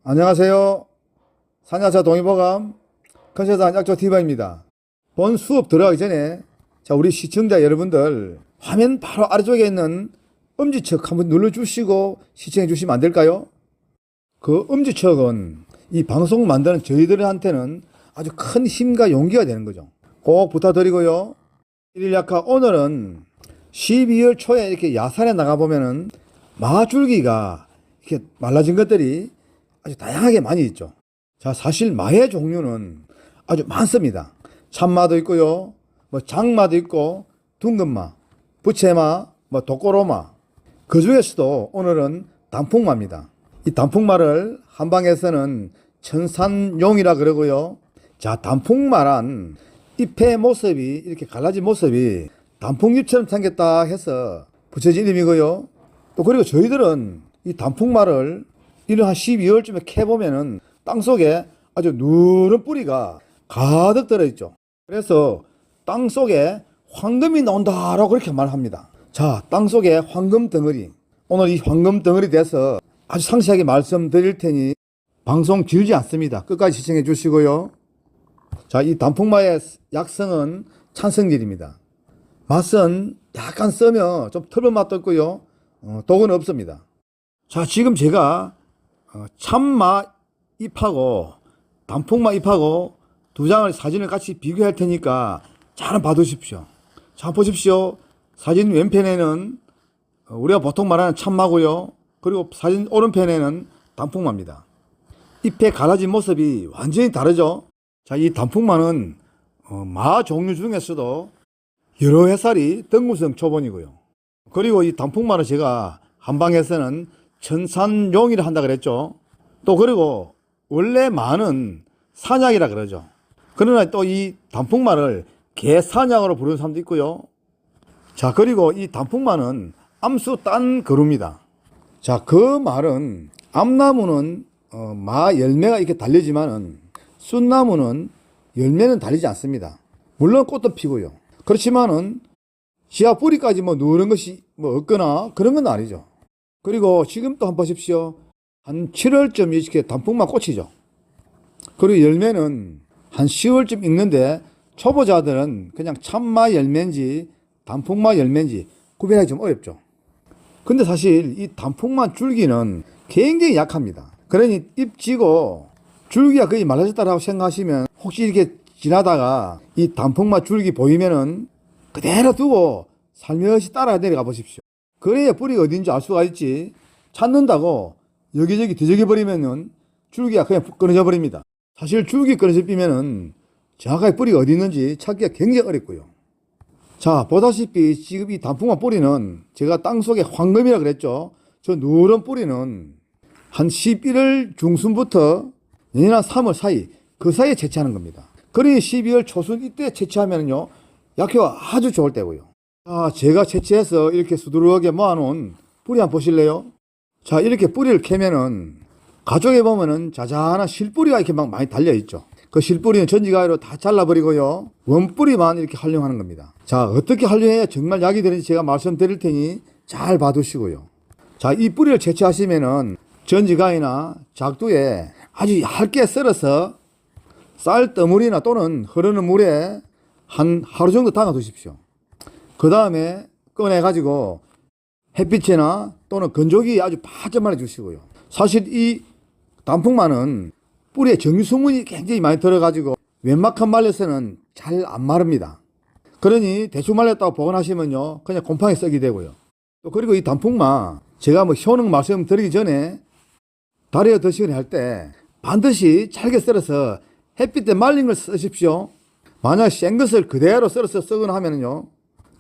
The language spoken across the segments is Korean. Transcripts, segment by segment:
안녕하세요. 산야차 동의보감 컨설턴트 약초 티바입니다. 본 수업 들어가기 전에 우리 시청자 여러분들 화면 바로 아래쪽에 있는 엄지척 한번 눌러주시고 시청해 주시면 안 될까요? 그 엄지척은 이 방송 만드는 저희들한테는 아주 큰 힘과 용기가 되는 거죠. 꼭 부탁드리고요. 일일 약화 오늘은 12월 초에 이렇게 야산에 나가보면은 마줄기가 이렇게 말라진 것들이 아주 다양하게 많이 있죠. 자, 사실 마의 종류는 아주 많습니다. 참마도 있고요, 장마도 있고, 둥근마, 부채마, 독고로마. 그 중에서도 오늘은 단풍마입니다. 이 단풍마를 한방에서는 천산용이라 그러고요. 자, 단풍마란 잎의 모습이 이렇게 갈라진 모습이 단풍잎처럼 생겼다 해서 붙여진 이름이고요. 또 그리고 저희들은 이 단풍마를 이런 한 12월쯤에 캐보면은 땅속에 아주 누런 뿌리가 가득 들어있죠. 그래서 땅속에 황금이 나온다라고 그렇게 말합니다. 자, 땅속에 황금 덩어리. 오늘 이 황금 덩어리 대해서 아주 상세하게 말씀드릴 테니 방송 길지 않습니다. 끝까지 시청해 주시고요. 자, 이 단풍마의 약성은 찬성질입니다. 맛은 약간 써면 좀 털은 맛도 있고요. 독은 없습니다. 자, 지금 제가 참마 잎하고 단풍마 잎하고 두 장을 사진을 같이 비교할 테니까 잘 봐두십시오. 자, 보십시오. 사진 왼편에는 우리가 보통 말하는 참마고요. 그리고 사진 오른편에는 단풍마입니다. 잎의 갈라진 모습이 완전히 다르죠. 자, 이 단풍마는 마 종류 중에서도 여러 해살이 덩구성 초본이고요. 그리고 이 단풍마는 제가 한방에서는 천산용이라 한다 그랬죠. 또 그리고 원래 마는 산약이라 그러죠. 그러나 또 이 단풍마를 개산약으로 부르는 사람도 있고요. 자, 그리고 이 단풍마는 암수 딴 그루입니다. 자, 그 말은 암나무는 마 열매가 이렇게 달리지만은 쑥나무는 열매는 달리지 않습니다. 물론 꽃도 피고요. 그렇지만은 지하 뿌리까지 누런 것이 없거나 그런 건 아니죠. 그리고 지금 또 한번 보십시오. 한 7월쯤 이렇게 단풍마 꽃이죠. 그리고 열매는 한 10월쯤 익는데 초보자들은 그냥 참마 열매인지 단풍마 열매인지 구별하기 좀 어렵죠. 근데 사실 이 단풍마 줄기는 굉장히 약합니다. 그러니 잎지고 줄기가 거의 말라졌다라고 생각하시면 혹시 이렇게 지나다가 이 단풍마 줄기 보이면은 그대로 두고 살며시 따라 내려가 보십시오. 그래야 뿌리가 어딘지 알 수가 있지. 찾는다고 여기저기 뒤적여 버리면은 줄기가 그냥 끊어져 버립니다. 사실 줄기 끊어져 비면은 정확하게 뿌리가 어디 있는지 찾기가 굉장히 어렵고요. 자, 보다시피 지금 이 단풍마 뿌리는 제가 땅속에 황금이라 그랬죠. 저 누런 뿌리는 한 11월 중순부터 내년 한 3월 사이, 그 사이에 채취하는 겁니다. 그러니 12월 초순 이때 채취하면요 약효가 아주 좋을 때고요. 자, 제가 채취해서 이렇게 수두룩하게 모아놓은 뿌리 한번 보실래요? 자, 이렇게 뿌리를 캐면은 가쪽에 보면은 자잘한 실뿌리가 이렇게 막 많이 달려있죠. 그 실뿌리는 전지가위로 다 잘라버리고요. 원뿌리만 이렇게 활용하는 겁니다. 자, 어떻게 활용해야 정말 약이 되는지 제가 말씀드릴 테니 잘 봐두시고요. 자, 이 뿌리를 채취하시면은 전지가위나 작두에 아주 얇게 썰어서 쌀 더물이나 또는 흐르는 물에 한 하루 정도 담가 두십시오. 그 다음에 꺼내가지고 햇빛이나 또는 건조기에 아주 바짝 말아주시고요. 사실 이 단풍마는 뿌리에 정유성분이 굉장히 많이 들어가지고 웬만큼 말려서는 잘 안 마릅니다. 그러니 대충 말렸다고 보관하시면요 그냥 곰팡이 썩이 되고요. 또 그리고 이 단풍마 제가 효능 말씀드리기 전에 달여 드시거나 할 때 반드시 잘게 썰어서 햇빛에 말린 걸 쓰십시오. 만약 센 것을 그대로 썰어서 쓰거나 하면요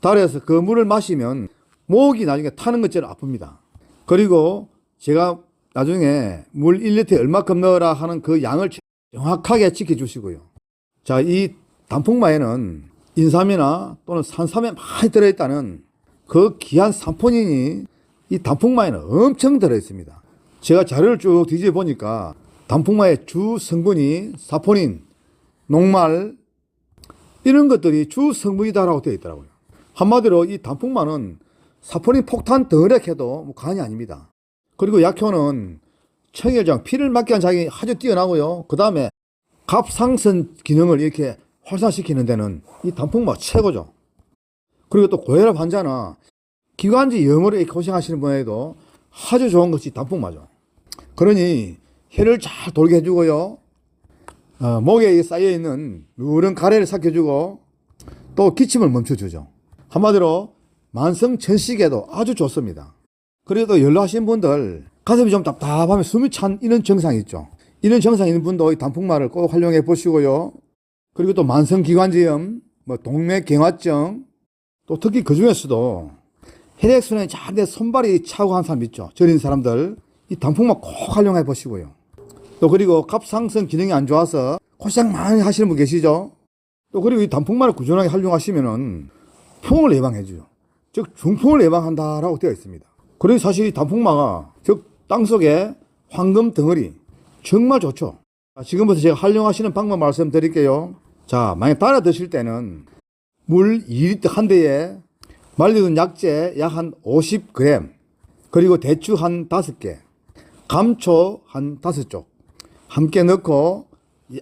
달여서 그 물을 마시면 목이 나중에 타는 것처럼 아픕니다. 그리고 제가 나중에 물 1리터에 얼마큼 넣어라 하는 그 양을 정확하게 지켜주시고요. 자, 이 단풍마에는 인삼이나 또는 산삼에 많이 들어있다는 그 귀한 사포닌이 이 단풍마에는 엄청 들어있습니다. 제가 자료를 쭉 뒤집어 보니까 단풍마의 주 성분이 사포닌, 녹말 이런 것들이 주 성분이다라고 되어 있더라고요. 한마디로 이 단풍마는 사포닌 폭탄 덩어리라 해도 과언이 아닙니다. 그리고 약효는 청혈장, 피를 막게 하는 작용이 아주 뛰어나고요. 그 다음에 갑상선 기능을 이렇게 활성화시키는 데는 이 단풍마가 최고죠. 그리고 또 고혈압 환자나 기관지 염으로 이렇게 고생하시는 분에게도 아주 좋은 것이 단풍마죠. 그러니 혈을 잘 돌게 해주고요. 목에 쌓여있는 누런 가래를 삭혀주고 또 기침을 멈춰주죠. 한마디로 만성천식에도 아주 좋습니다. 그리고 또 연로하신 분들 가슴이 좀 답답하면 숨이 찬 이런 증상이 있죠. 이런 증상 있는 분도 이 단풍마를 꼭 활용해 보시고요. 그리고 또 만성기관지염, 동맥경화증, 또 특히 그 중에서도 혈액순환이 잘 돼 손발이 차고 한 사람 있죠. 저린 사람들 이 단풍마 꼭 활용해 보시고요. 또 그리고 갑상선 기능이 안 좋아서 고생 많이 하시는 분 계시죠. 또 그리고 이 단풍마를 꾸준하게 활용하시면은 풍을 예방해줘요. 즉 중풍을 예방한다라고 되어 있습니다. 그래서 사실 이 단풍마가 즉 땅속에 황금 덩어리 정말 좋죠. 지금부터 제가 활용하시는 방법 말씀드릴게요. 자, 만약 따라 드실 때는 물 2리터 한 대에 말려둔 약재 약 한 50g, 그리고 대추 한 5개, 감초 한 5쪽 함께 넣고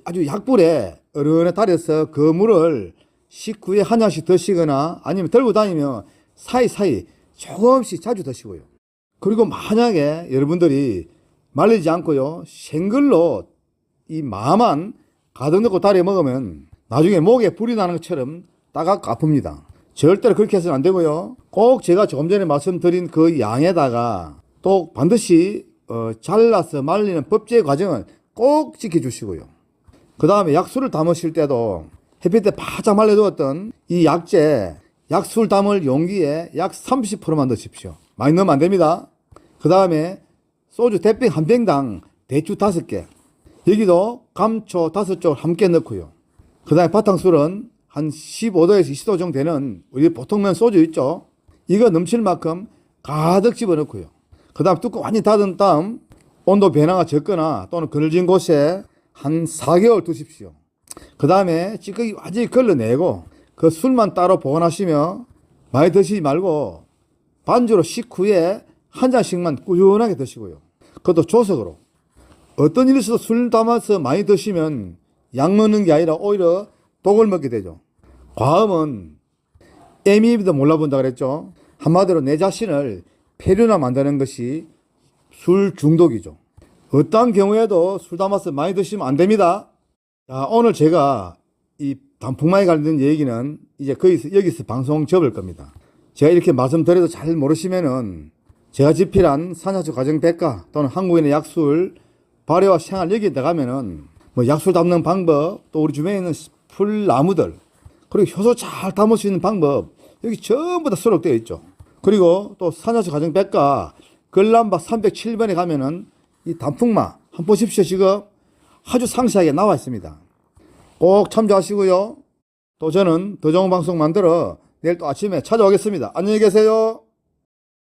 아주 약불에 어른에 달여서 그 물을 식후에 한 잔씩 드시거나 아니면 들고 다니면 사이사이 조금씩 자주 드시고요. 그리고 만약에 여러분들이 말리지 않고요, 생글로 이 마만 가득 넣고 달여 먹으면 나중에 목에 불이 나는 것처럼 따갑고 아픕니다. 절대로 그렇게 해서는 안 되고요. 꼭 제가 조금 전에 말씀드린 그 양에다가 또 반드시 잘라서 말리는 법제 과정은 꼭 지켜주시고요. 그 다음에 약수를 담으실 때도 햇빛에 바짝 말려두었던 이 약재, 약수를 담을 용기에 약 30%만 넣으십시오. 많이 넣으면 안 됩니다. 그 다음에 소주 대병 한 병당 대추 5개, 여기도 감초 5쪽 함께 넣고요. 그 다음에 바탕술은 한 15도에서 20도 정도 되는 우리 보통면 소주 있죠. 이거 넘칠 만큼 가득 집어넣고요. 그 다음 뚜껑 완전히 닫은 다음 온도 변화가 적거나 또는 그늘진 곳에 한 4개월 두십시오. 그 다음에 찌꺼기 완전히 걸러내고 그 술만 따로 보관하시며 많이 드시지 말고 반주로 식후에 한 잔씩만 꾸준하게 드시고요. 그것도 조석으로. 어떤 일이 있어도 술 담아서 많이 드시면 약 먹는 게 아니라 오히려 독을 먹게 되죠. 과음은 애미비도 몰라본다 그랬죠. 한마디로 내 자신을 폐륜화 만드는 것이 술 중독이죠. 어떠한 경우에도 술 담아서 많이 드시면 안 됩니다. 자, 오늘 제가 이 단풍마에 관련된 얘기는 이제 여기서 방송 접을 겁니다. 제가 이렇게 말씀드려도 잘 모르시면은 제가 집필한 산야초 가정백과 또는 한국인의 약술 발효와 생활 여기에 들어가면은 약술 담는 방법, 또 우리 주변에 있는 풀나무들, 그리고 효소 잘 담을 수 있는 방법 여기 전부 다 수록되어 있죠. 그리고 또 산야초 가정백과 걸람바 307번에 가면은 이 단풍마 한번 보십시오. 지금 아주 상세하게 나와 있습니다. 꼭 참조하시고요. 또 저는 더 좋은 방송 만들어 내일 또 아침에 찾아오겠습니다. 안녕히 계세요.